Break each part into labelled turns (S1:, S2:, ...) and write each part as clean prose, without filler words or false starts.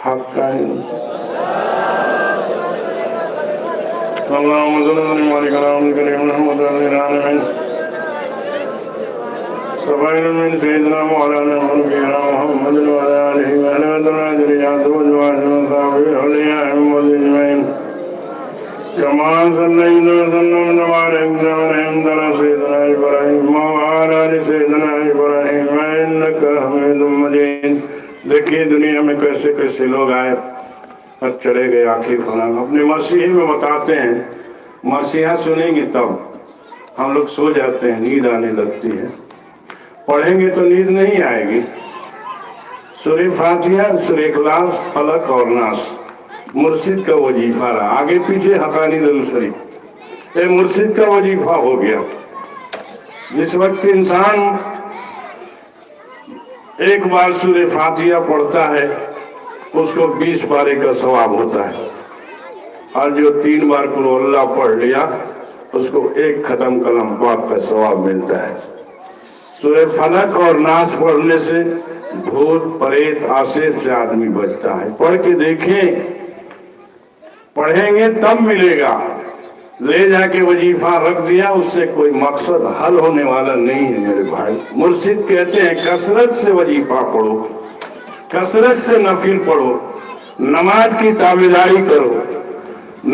S1: حق اللهم صل وسلم وبارك على الكريم محمد العالمين سبحان من سيدنا مولانا محمد وعلى آله وصحبه ذريته وأزواجه وصحبه الأولياء والأجمعين كما صليت وسلمت وباركت وأنعمت على سيدنا إبراهيم وعلى آل سيدنا إبراهيم إنك حميد مجيد. دیکھیے دنیا میں کیسے کیسے لوگ آئے اور چلے گئے آخر فلاں. اپنے مسیحی میں بتاتے ہیں مسیحا سنیں گے تب ہم لوگ سو جاتے ہیں, نیند آنے لگتی ہے. پڑھیں گے تو نیند نہیں آئے گی. سورہ فاتحہ, سورہ اخلاص, فلق اور ناس مرشد کا وظیفہ رہا. آگے پیچھے حقانی درود شریف یہ مرشد کا وظیفہ ہو گیا. جس وقت انسان ایک بار سورہ فاتحہ پڑھتا ہے اس کو 20 بارے کا ثواب ہوتا ہے, اور جو 3 بار قل اللہ پڑھ لیا اس کو 1 ختم کلام پاک کا ثواب ملتا ہے. سورہ فلق اور ناس پڑھنے سے بھوت پریت آصف سے آدمی بچتا ہے. پڑھ کے دیکھیں, پڑھیں گے تب ملے گا. لے جا کے وظیفہ رکھ دیا, اس سے کوئی مقصد حل ہونے والا نہیں ہے میرے بھائی. مرشد کہتے ہیں کثرت سے وظیفہ پڑھو, کثرت سے نفل پڑھو, نماز کی تابعداری کرو.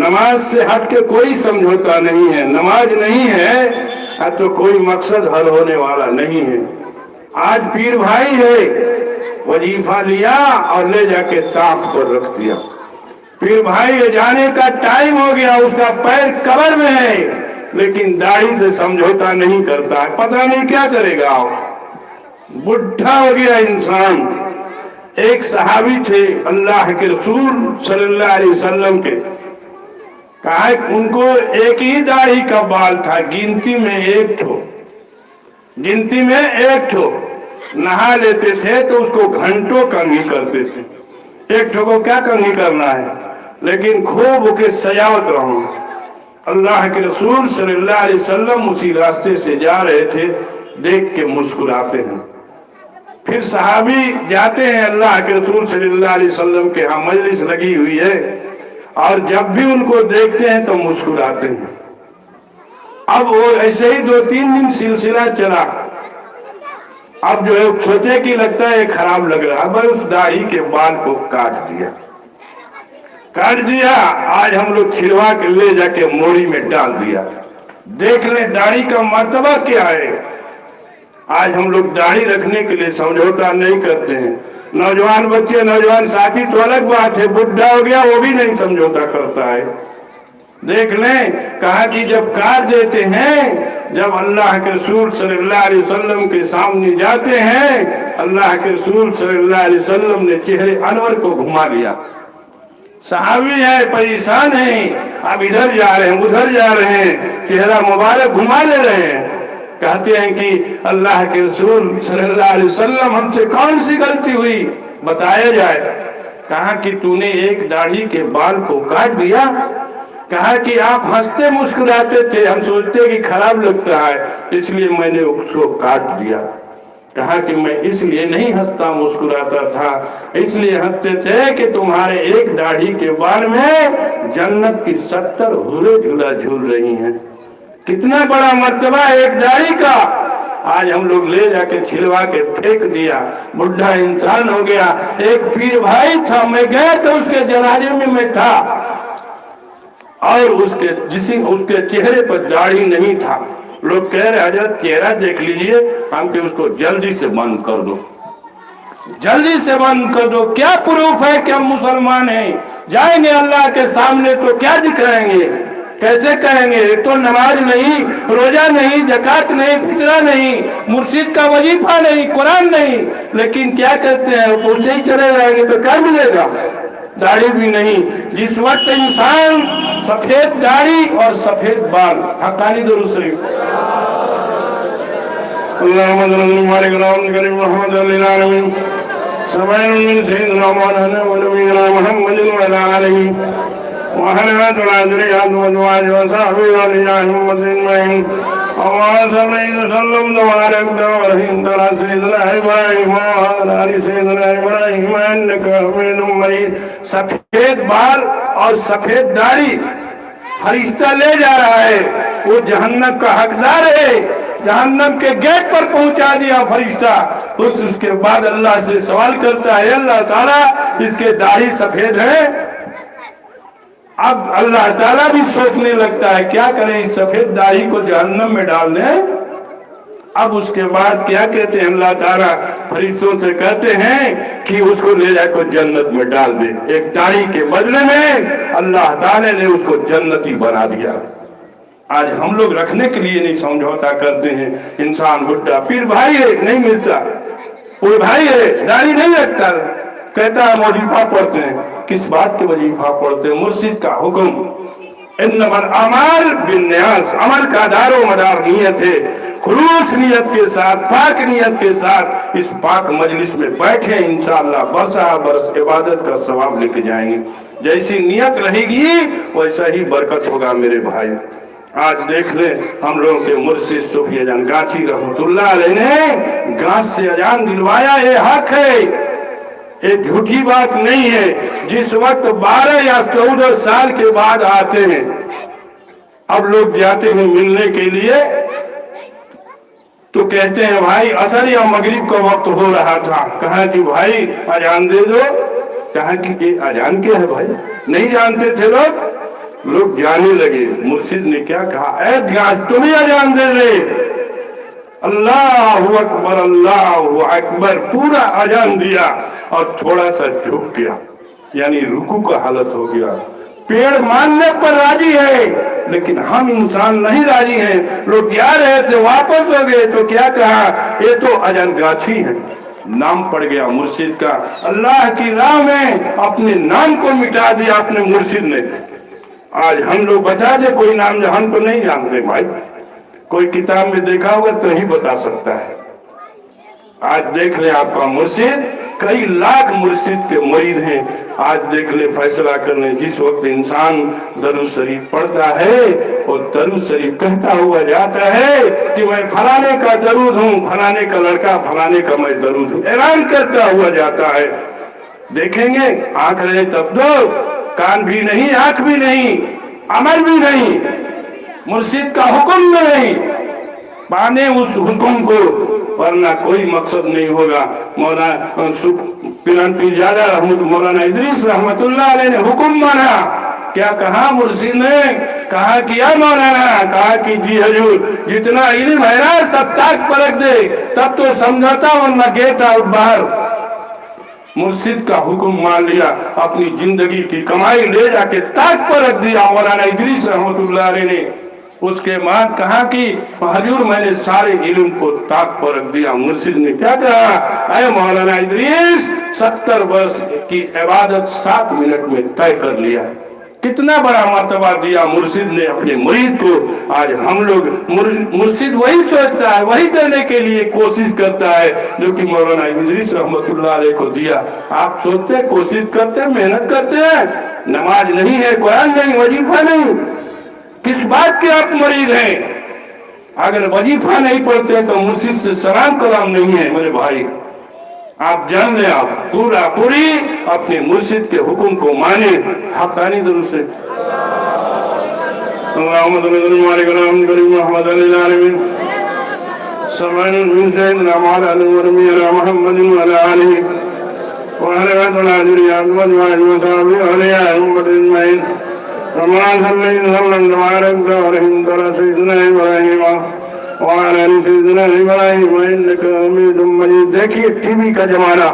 S1: نماز سے ہٹ کے کوئی سمجھوتا نہیں ہے. نماز نہیں ہے تو کوئی مقصد حل ہونے والا نہیں ہے. آج پیر بھائی ہے, وظیفہ لیا اور لے جا کے طاق پر رکھ دیا. پیر بھائی جانے کا ٹائم ہو گیا, اس کا پیر قبر میں ہے لیکن داڑھی سے سمجھوتا نہیں کرتا ہے. پتہ نہیں کیا کرے گا, بڈھا ہو گیا انسان. ایک صحابی تھے اللہ کے رسول صلی اللہ علیہ وسلم کے, کہا ان کو ایک ہی داڑھی کا بال تھا, گنتی میں ایک ٹھو, گنتی میں ایک ٹھو. نہا لیتے تھے تو اس کو گھنٹوں کنگھی کرتے تھے. ایک ٹھو کو کیا کنگھی کرنا ہے, لیکن خوب کے سجاوٹ رہو. اللہ کے رسول صلی اللہ علیہ وسلم اسی راستے سے جا رہے تھے, دیکھ کے مسکراتے ہیں. پھر صحابی جاتے ہیں اللہ کے رسول صلی اللہ علیہ وسلم کے ہاں, مجلس لگی ہوئی ہے, اور جب بھی ان کو دیکھتے ہیں تو مسکراتے ہیں. اب وہ ایسے ہی 2-3 دن سلسلہ چلا. اب جو ہے سوچے کہ لگتا ہے خراب لگ رہا, بس اس داڑھی کے بال کو کاٹ دیا. آج ہم لوگ کھلوا کے لے جا کے موڑی میں ڈال دیا. دیکھ لیں داڑھی کا مرتبہ کیا ہے. آج ہم لوگ داڑھی رکھنے کے لیے سمجھوتا نہیں کرتے ہیں. نوجوان بچے, نوجوان ساتھی تو الگ بات ہے, بڈھا ہو گیا وہ بھی نہیں سمجھوتا کرتا ہے. دیکھ لیں, کہا کہ جب کار دیتے ہیں, جب اللہ کے رسول صلی اللہ علیہ وسلم کے سامنے جاتے ہیں, اللہ کے رسول صلی اللہ علیہ وسلم نے چہرے انور کو گھما لیا. صحابی ہے, پریشان ہیں, اب ادھر جا رہے ہیں ادھر جا رہے ہیں, چہرہ مبارک گھما لے رہے ہیں. کہتے ہیں کہ اللہ کے رسول صلی اللہ علیہ وسلم ہم سے کون سی غلطی ہوئی, بتایا جائے. کہا کہ تو نے ایک داڑھی کے بال کو کاٹ دیا. کہا کہ آپ ہنستے مسکراتے تھے, ہم سوچتے کہ خراب لگتا ہے اس لیے میں نے اس کو کاٹ دیا. کہا کہ میں اس لیے نہیں ہنستا مسکراتا تھا, اس لیے ہنستے تھے کہ تمہارے ایک داڑھی کے بال میں جنت کی 70 حوریں جھولا جھول رہی ہیں. کتنا بڑا مرتبہ ایک داڑھی کا. آج ہم لوگ لے جا کے چھلوا کے پھینک دیا, بڈھا انسان ہو گیا. ایک پیر بھائی تھا, میں گیا تھا اس کے جنازے میں تھا, اور اس کے چہرے پر داڑھی نہیں تھا. لوگ کہہ رہے حضرت چہرہ دیکھ لیجئے. ہم کہ اس کو جلدی سے بند کر دو, جلدی سے بند کر دو. کیا پروف ہے کہ ہم مسلمان ہیں؟ جائیں گے اللہ کے سامنے تو کیا دکھائیں گے, کیسے کہیں گے؟ تو نماز نہیں, روزہ نہیں, زکوٰۃ نہیں, فطرہ نہیں, مرشد کا وظیفہ نہیں, قرآن نہیں. لیکن کیا کرتے ہیں, پوچھے ہی چلے جائیں گے تو کیا ملے گا؟ داڑھی بھی نہیں. جس وقت انسان سفید داڑھی اور سفید بال, حقانی درود شریف اللہم صل وسلم علی محمد العالمین سبحان من سیدنا مولانا ونبینا محمد وعلی آلہ وحرمت العذريات والزواج وصحبه وليهم مسلمين اللهم صل وسلم وبارك وبارك على سيدنا ابراہیم وعلى ال سيدنا ابراہیم انك حميد مجيد. سفید بال اور سفید داڑھی فرشتہ لے جا رہا ہے، وہ جہنم کا حقدار ہے، جہنم کے گیٹ پر پہنچا دیا فرشتہ. اس کے بعد اللہ سے سوال کرتا ہے اللہ تعالیٰ اس کے داڑھی سفید ہے. اب اللہ تعالیٰ بھی سوچنے لگتا ہے کیا کریں اس سفید داڑھی کو جہنم میں ڈال دیں. اب اس کے بعد کیا کہتے ہیں اللہ تعالیٰ فرشتوں سے کہتے ہیں کہ اس کو لے جا کر جنت میں ڈال دے. ایک داڑھی کے بدلے میں اللہ تعالیٰ نے اس کو جنتی بنا دیا. آج ہم لوگ رکھنے کے لیے نہیں سمجھوتا کرتے ہیں. انسان بڈھا پیر بھائی ہے نہیں ملتا، کوئی بھائی ہے داڑھی نہیں رکھتا، کہتا ہے وظیفہ پڑھتے ہیں. کس بات کے وظیفہ پڑھتے ہیں؟ مرشد کا حکم انما الاعمال بالنیاز، عمل کا دار و مدار نیت ہے. خلوص نیت کے ساتھ، پاک نیت کے ساتھ اس پاک مجلس میں بیٹھے انشاءاللہ برسہ برس عبادت کا ثواب لے کے جائیں گے. جیسی نیت رہے گی ویسا ہی برکت ہوگا میرے بھائی. آج دیکھ لیں ہم لوگوں کے مرشد صوفی جان گاچھی رحمت اللہ علیہ نے گاس سے اذان دلوایا. یہ حق ہے، یہ جھوٹی بات نہیں ہے. جس وقت 12 یا 14 سال کے بعد آتے ہیں، اب لوگ جاتے ہیں ملنے کے لیے تو کہتے ہیں بھائی عصر یا مغرب کا وقت ہو رہا تھا. کہا کہ بھائی اذان دے دو. کہا کہ یہ اذان کیا ہے بھائی؟ نہیں جانتے تھے لوگ. لوگ جانے لگے. مرشد نے کیا کہا؟ اے گاس تمہیں اذان دے دے. اللہ اکبر اللہ اکبر پورا اذان دیا اور تھوڑا سا جھک گیا، یعنی رکوع کا حالت ہو گیا. پیڑ ماننے پر راضی ہے لیکن ہم انسان نہیں راضی ہیں. لوگ جا رہے تھے واپس ہو گئے تو کیا کہا؟ یہ تو اذان گاچھی ہے. نام پڑ گیا مرشد کا. اللہ کی راہ میں اپنے نام کو مٹا دیا اپنے مرشد نے. آج ہم لوگ بتا دے کوئی نام جہان کو نہیں جانتے بھائی. کوئی کتاب میں دیکھا ہوگا تو ہی بتا سکتا ہے. آج دیکھ لیں آپ کا مرشد، کئی لاکھ مرشد کے مرید ہیں. آج دیکھ لیں فیصلہ کرنے جس وقت انسان درود شریف پڑھتا ہے اور درود شریف کہتا ہوا جاتا ہے کہ میں فلانے کا درود ہوں، فلانے کا لڑکا فلانے کا میں درود ہوں، اعلان کرتا ہوا جاتا ہے. دیکھیں گے آنکھ رہے تب دو، کان بھی نہیں، آنکھ بھی نہیں، عمل بھی نہیں، مرشد کا حکم بھی نہیں، پانے اس حکم کو، ورنہ کوئی مقصد نہیں ہوگا. مولانا پیران پیرزادہ مولانا ادریس رحمت اللہ علیہ نے حکم مانا. کیا کہا مرشد نے؟ کہا کیا مولانا؟ کہا کہ جی حضور جتنا علم ہے نا سب تاک پرکھ دے تب تو سمجھاتا ورنہ گیتا باہر. مرشد کا حکم مان لیا، اپنی زندگی کی کمائی لے جا کے تاک پر رکھ دیا مولانا ادریس رحمت اللہ علیہ نے. اس کے بعد کہا کہ حضور میں نے سارے علم کو تاک پر رکھ دیا. مرشد نے کیا کہا؟ اے مولانا ادریس 70 برس کی عبادت 7 منٹ میں طے کر لیا. کتنا بڑا مرتبہ دیا مرشد نے اپنے مرید کو. آج ہم لوگ مرشد وہی سوچتا ہے، وہی دینے کے لیے کوشش کرتا ہے جو کہ مولانا ادریس رحمت اللہ علیہ کو دیا. آپ سوچتے ہیں، کوشش کرتے ہیں، محنت کرتے ہیں، نماز نہیں ہے، قرآن نہیں، وظیفہ نہیں، کس بات کے آپ مرید ہیں؟ اگر وظیفہ نہیں پڑھتے تو مرشد سے سلام کلام نہیں ہے میرے بھائی. آپ جان لیں، آپ پوری اپنے مرشد کے حکم کو مانیں. حقانی درود سے اللہم صلی اللہ علیہ محمد علیہ العالمین سبحان من سیدنا مولانا محمد وعلى آلہ وعلى العذریات والزواج وصحبہ علیہ امت اجمعین. كما صليت وسلمت وباركت ورحمت على سيدنا ابراہیم وعلى آل سيدنا ابراہیم انك حميد مجيد. دیکھیے ٹی وی کا زمانہ،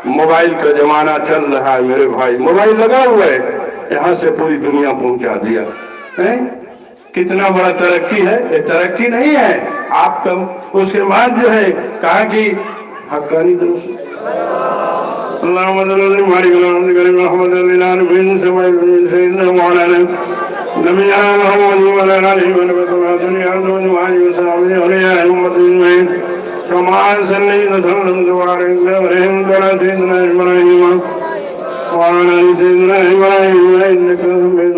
S1: موبائل کا زمانہ چل رہا ہے میرے بھائی. موبائل لگا ہوا ہے، یہاں سے پوری دنیا پہنچا دیا. کتنا بڑا ترقی ہے؟ یہ ترقی نہیں ہے آپ کا. اس کے بعد جو ہے کہا کہ حقانی درست اللہم صلی اللہ علیہ محمد علیہ العالمین سیدنا مولانا نبینا محمد وعلى آلہ وصحبہ علیہ امت اجمعین. كما صليت وسلمت وباركت ورحمت على سيدنا ابراہیم وعلى آل سيدنا ابراہیم انك حميد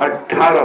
S1: 18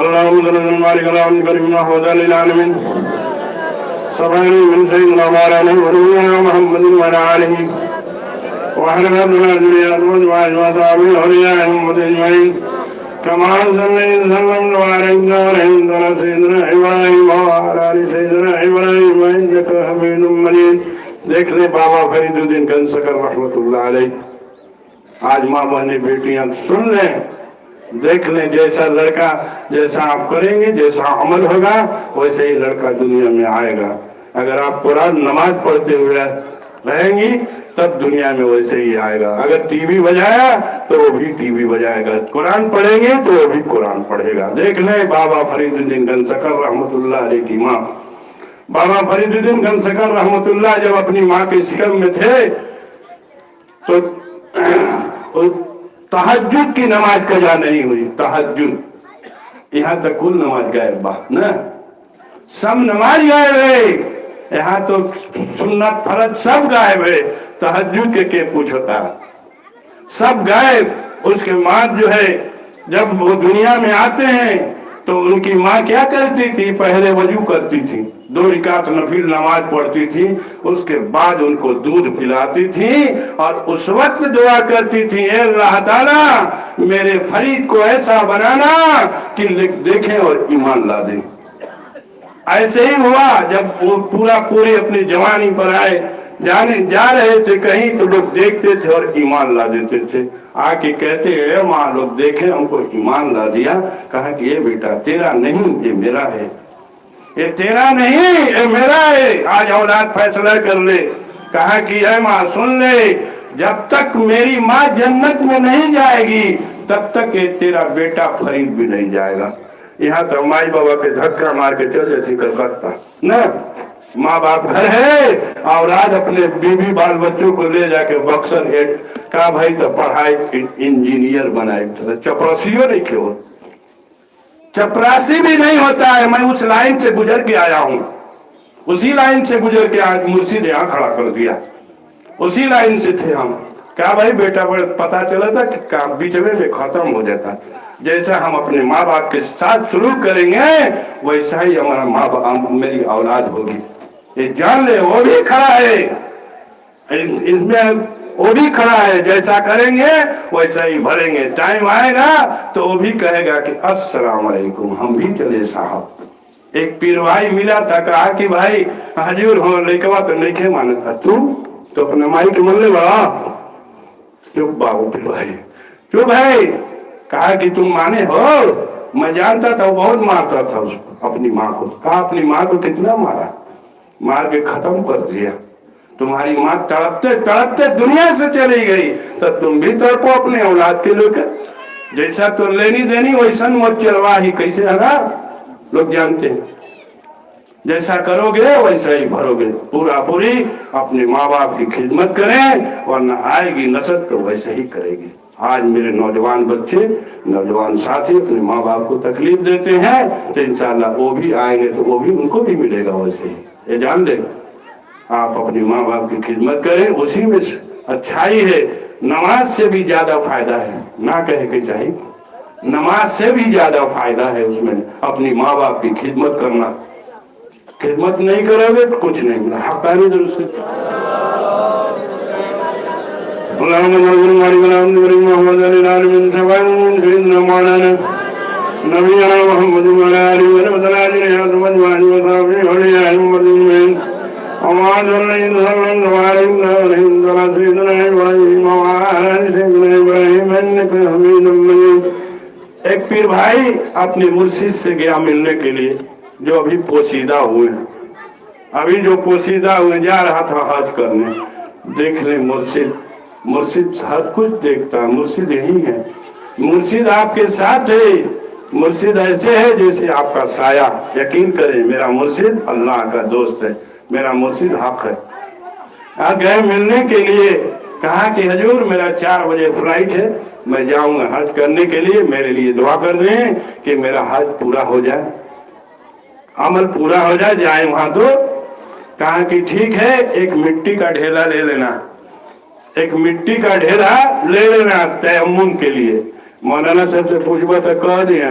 S1: اللهم صل على مالك العالمين كريم وهدى للعالمين صبرا من سيدنا مولانا ونبينا محمد وعلى آله وعلى ربنا الذريات والأزواج وأصحابه أوليائهم أجمعين كما صليت وسلمت وباركت على سيدنا إبراهيم وعلى آل سيدنا إبراهيم إنك حميد مجيد. دیکھ لیں بابا فرید الدین گنسکر رحمت اللہ علیہ. آج ماں بہنیں بیٹیاں سن لیں, دیکھ لیں جیسا لڑکا جیسا آپ کریں گے, جیسا عمل ہوگا ویسے ہی لڑکا دنیا میں آئے گا. اگر آپ قرآن نماز پڑھتے ہوئے رہیں گی تب دنیا میں ویسے ہی آئے گا. اگر ٹی وی بجایا تو وہ بھی ٹی وی بجائے گا, قرآن پڑھیں گے تو وہ بھی قرآن پڑھے گا. دیکھ لیں بابا فرید الدین گنسکر رحمت اللہ علیہ کی ماں. بابا فرید الدین گنسکر رحمت اللہ جب اپنی ماں کے شکم میں تھے تو تہجد کی نماز قضا نہیں ہوئی. تہجد یہاں تک کل نماز غائب با نا, سب نماز غائب ہے. یہاں تو سنت فرض سب غائب ہے, تہجد کے پوچھتا سب غائب. اس کے ماں جو ہے جب وہ دنیا میں آتے ہیں تو ان کی ماں کیا کرتی تھی؟ پہلے وضو کرتی تھی, 2 رکعت نفل نماز پڑھتی تھی, اس کے بعد ان کو دودھ پلاتی تھی اور اس وقت دعا کرتی تھی اے اللہ تعالیٰ میرے فرید کو ایسا بنانا کہ دیکھیں اور ایمان لا دیں. ایسے ہی ہوا جب وہ پوری اپنی جوانی پر آئے, جا رہے تھے کہیں تو لوگ دیکھتے تھے اور ایمان لا دیتے تھے. آ کے کہتے اے ماں لوگ دیکھیں ہم کو ایمان لا دیا. کہا کہ یہ بیٹا تیرا نہیں یہ میرا ہے, یہ تیرا نہیں یہ میرا ہے, آج اولاد فیصلہ کر لے. کہا کہ اے ماں سن لے, جب تک میری ماں جنت میں نہیں جائے گی تب تک یہ تیرا بیٹا فرید بھی نہیں جائے گا. یہاں تو مائی بابا کے دھکا مار کے چلے تھے کلکتہ نا, ماں باپ گھر ہے, اولاد اپنے بیوی بال بچوں کو لے جا کے بکسر ہیڈ کہا بھائی تو پڑھائی انجینئر بنائے. چپراسیوں نہیں کیوں, چپراسی بھی نہیں ہوتا ہے. میں اس لائن سے گزر کے آیا ہوں, اسی لائن سے گزر کے آج مرشد یہاں کھڑا کر دیا, اسی لائن سے تھے ہم. کہا بھائی بیٹا پتا چلا تھا کہ کام بیچوے میں ختم ہو جاتا. جیسا ہم اپنے ماں باپ کے ساتھ سلوک کریں گے ویسا ہی ہمارا ماں باپ میری اولاد ہوگی. یہ جان لے, وہ بھی کھڑا ہے اس میں, وہ بھی کھڑا ہے. جیسا کریں گے ویسا ہی بھریں گے. ٹائم آئے گا تو وہ بھی کہے گا کہ السلام علیکم ہم بھی چلے صاحب. ایک پیر بھائی ملا تھا, کہا کہ بھائی حضور ہو لیکوا تو نہیں کھے مانا تھا, تو اپنے مائی کے من لے بڑا چپ بابو پیر بھائی چپ ہے. کہا کہ تم مانے ہو؟ میں جانتا تھا وہ بہت مارتا تھا اس کو, اپنی ماں کو. کہا اپنی ماں کو کتنا مارا, مار کے ختم کر دیا. تمہاری ماں تڑپتے تڑپتے دنیا سے چلی گئی تو تم بھی تڑپو اپنے اولاد کے لوگ. جیسا تو لینی دینی ویسا مت چلواہی کیسے ہے نا, لوگ جانتے ہیں. جیسا کرو گے ویسا ہی بھرو گے. پوری اپنے ماں باپ کی خدمت کریں ورنہ آئے گی نسل تو ویسے ہی کرے گی. آج میرے نوجوان بچے نوجوان ساتھی اپنے ماں باپ کو تکلیف دیتے ہیں تو انشاءاللہ وہ بھی آئیں گے تو وہ بھی ان کو بھی ملے گا ویسے ہی. یہ جان لیں آپ اپنی ماں باپ کی خدمت کریں, اسی میں اچھائی ہے. نماز سے بھی زیادہ فائدہ ہے, نہ کہے کہ چاہیے, نماز سے بھی زیادہ فائدہ ہے اس میں اپنی ماں باپ کی خدمت کرنا. خدمت نہیں کرو گے تو کچھ نہیں ملا. حقانی درست اللهم صل على محمد وعلى آل محمد سيدنا مولانا نبينا محمد وعلى آله وصحبه أجمعين. وما صليت وسلمت وباركت على سيدنا إبراهيم وعلى آل سيدنا إبراهيم إنك حميد مجيد. ایک پیر بھائی اپنے مرشد سے گیا ملنے کے لیے جو ابھی پوشیدہ ہوئے ہیں, ابھی جو پوشیدہ ہوئے جا رہا تھا حج کرنے. دیکھ لیں مرشد ہر کچھ دیکھتا ہے, مرشد یہی ہے, مرشد آپ کے ساتھ ہے. مرشد ایسے ہے جیسے آپ کا سایہ. یقین کریں میرا مرشد اللہ کا دوست ہے, میرا مرشد حق ہے. گئے ملنے کے لیے, کہا کہ حضور میرا 4 بجے فلائٹ ہے, میں جاؤں گا حج کرنے کے لیے, میرے لیے دعا کر دیں کہ میرا حج پورا ہو جائے, عمل پورا ہو جائے, جائیں وہاں تو. کہا کہ ٹھیک ہے, ایک مٹی کا ڈھیلا لے لینا, ایک مٹی کا ڈھیرا لے لینا تیمم کے لیے. مولانا صاحب سے پوچھوا تھا, کہہ دیا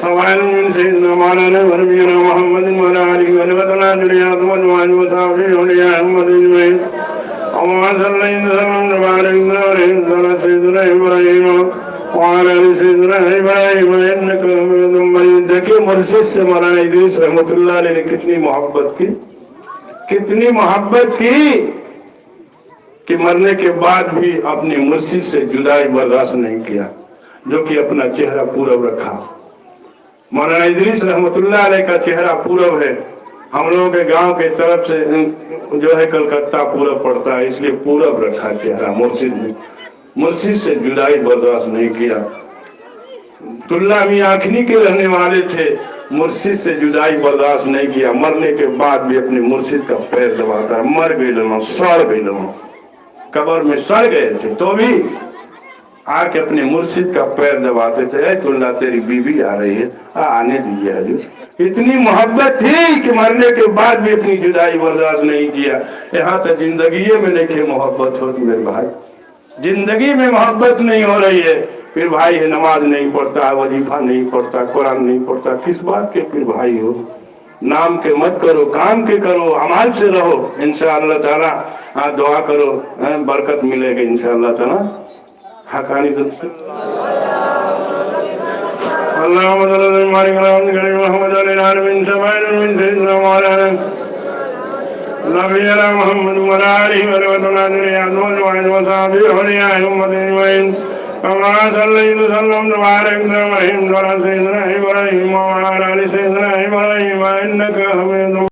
S1: سوائن من سيدنا مولانا ونبينا محمد وعلى آله وصحبه ذريات وأزواج وصحبه أولياء محمد أجمعين اللهم صل وسلم وبارك على سيدنا إبراهيم وعلى آل سيدنا إبراهيم إنك حميد مجيد. دیکھیں مرشد سے مولانا ادریس رحمۃ اللہ علیہ نے کتنی محبت کی کہ مرنے کے بعد بھی اپنی مرشد سے جدائی برداشت نہیں کیا، جو کہ اپنا چہرہ پورب رکھا. مولانا ادریس رحمۃ اللہ علیہ کا چہرہ پورب ہے. ہم لوگوں کے گاؤں کے طرف سے جو ہے کلکتہ پورب پڑتا ہے، اس لیے پورب رکھا چہرہ. مرشد سے جدائی برداشت نہیں کیا. طلہ میاں آنکھنی کے رہنے والے تھے، مرشد سے جدائی برداشت نہیں کیا. مرنے کے بعد بھی اپنے مرشد کا پیر دباتا ہے. مر گئی لما، سڑ گئی لما، قبر میں سڑ گئے تھے تو بھی آ کے اپنے مرشد کا پیر دباتے تھے. اے طلہ تیری بیوی آ رہی ہے، آنے دیجیے حضور. اتنی محبت تھی کہ مرنے کے بعد بھی اپنی جدائی برداشت نہیں کیا. یہاں تک زندگی میں دیکھے محبت ہوتی میرے بھائی، زندگی میں محبت نہیں ہو رہی ہے. پھر بھائی ہے نماز نہیں پڑھتا، وظیفہ نہیں پڑھتا، قرآن نہیں پڑھتا، کس بات کے پھر بھائی ہو؟ نام کے مت کرو، کام کے کرو، عمال سے رہو. انشاءاللہ تعالی دعا کرو، برکت ملے گی انشاءاللہ تعالی. حقانی دل سے اللهم صل وسلم وبارك على محمد وعلى آله من سماء من سيدنا مولانا نبينا محمد وعلى آله وصحبه وصحبه أولياء أمة أجمعين. كما صليت وسلمت وباركت وباركت على سيدنا إبراهيم وعلى آل سيدنا إبراهيم إنك حميد